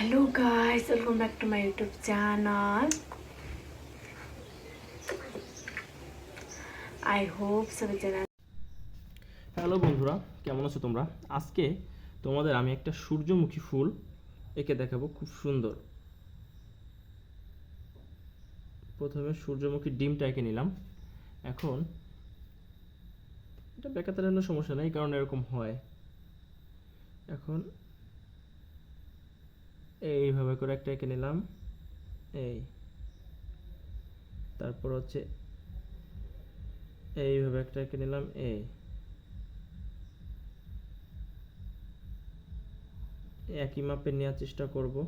Hello guys, welcome back to my YouTube channel. I hope সবাই জানেন। Hello বন্ধুরা, কেমন আছো তোমরা? আজকে তোমাদের আমি একটা সূর্যমুখী ফুল এঁকে দেখাবো, খুব সুন্দর। প্রথমে সূর্যমুখী ডিমটা এঁকে নিলাম। এখন এটা বেকাতে হলে সমস্যা নেই, কারণ এরকম হয়। এখন এইভাবে করে একটা এঁকে নিলাম, এই। তারপর হচ্ছে এইভাবে একটা এঁকে নিলাম, এই। একই মাপে নেওয়ার চেষ্টা করব।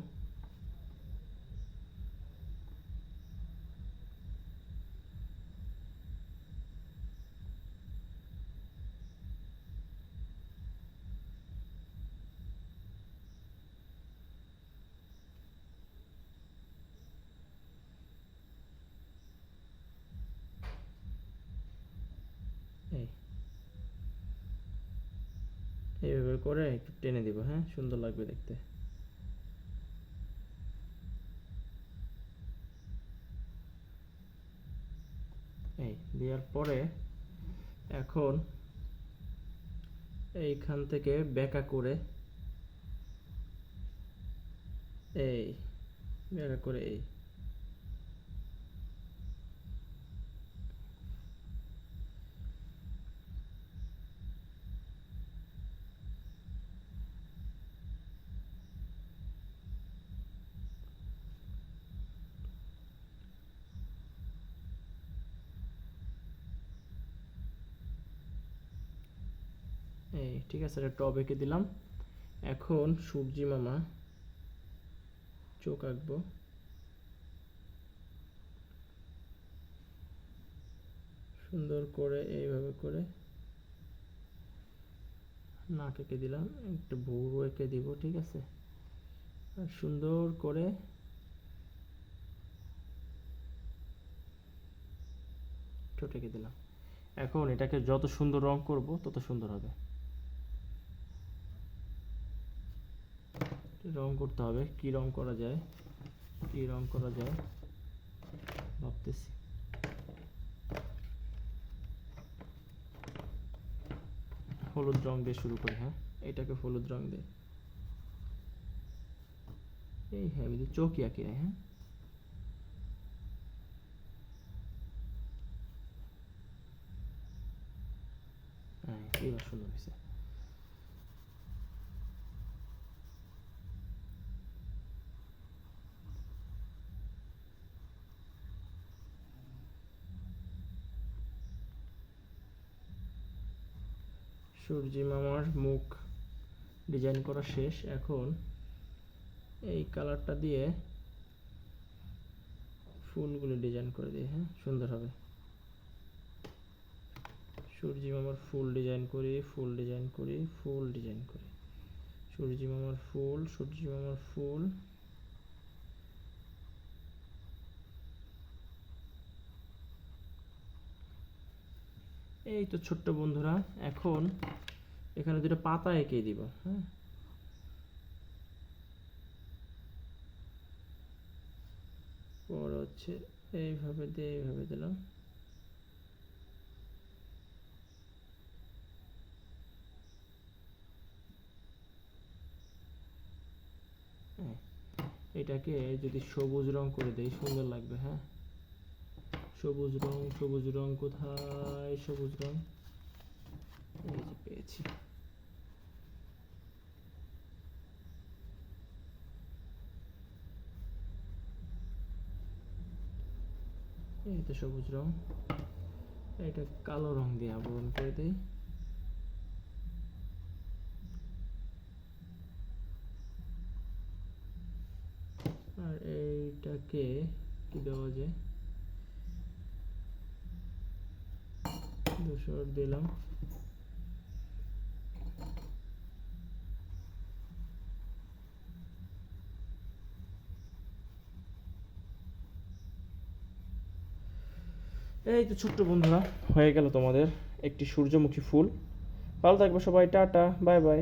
এই এইভাবে করে একটু টেনে দিব, হ্যাঁ, সুন্দর লাগবে দেখতে। এই দেওয়ার পরে এখন এইখান থেকে বেঁকা করে এই বেঁকা করে এই এই ঠিক আছে, একটা টব এঁকে দিলাম। এখন সূর্যি মামা চোখ আঁকবো, সুন্দর করে এইভাবে করে নাক এঁকে দিলাম, একটা ভুরু এঁকে দিব, ঠিক আছে। আর সুন্দর করে ঠোঁট এঁকে দিলাম। এখন এটাকে যত সুন্দর রং করব তত সুন্দর হবে। রং করতে হবে, কি রং করা যায়, কি রং করা যায় ভাবতেছি। হলুদ রং দিয়ে শুরু করি, হ্যাঁ, এটাকে হলুদ রং দিয়ে এই, হ্যাঁ, আমি চোখই আঁকি না, হ্যাঁ। হ্যাঁ, এইবার সুন্দর হয়েছে। সূর্যি মামার মুখ ডিজাইন করা শেষ। এখন এই কালারটা দিয়ে ফুলগুলো ডিজাইন করে দিই, হ্যাঁ, সুন্দর হবে। সূর্যি মামার ফুল ডিজাইন করি, ফুল ডিজাইন করি, ফুল ডিজাইন করি, সূর্যি মামার ফুল, সূর্যি মামার ফুল। এই তো ছোট্ট বন্ধুরা, এখন এখানে দুটো পাতা এঁকে দিব, হ্যাঁ। পর হচ্ছে এইভাবে দিয়ে এইভাবে দিলাম। এটাকে যদি সবুজ রং করে দেই সুন্দর লাগবে, হ্যাঁ। সবুজ রং, সবুজ রং কোথায়, সবুজ রং, এই যে পেয়েছি। এই তো সবুজ রং। এটা কালো রং দিয়ে আবরণ করে দেই। আর এইটাকে কি দেওয়া যায়, ধূসর দিলাম। এই তো ছোট্ট বন্ধুরা, হয়ে গেল তোমাদের একটি সূর্যমুখী ফুল। ভালো থাকবে সবাই, টাটা, বাই বাই।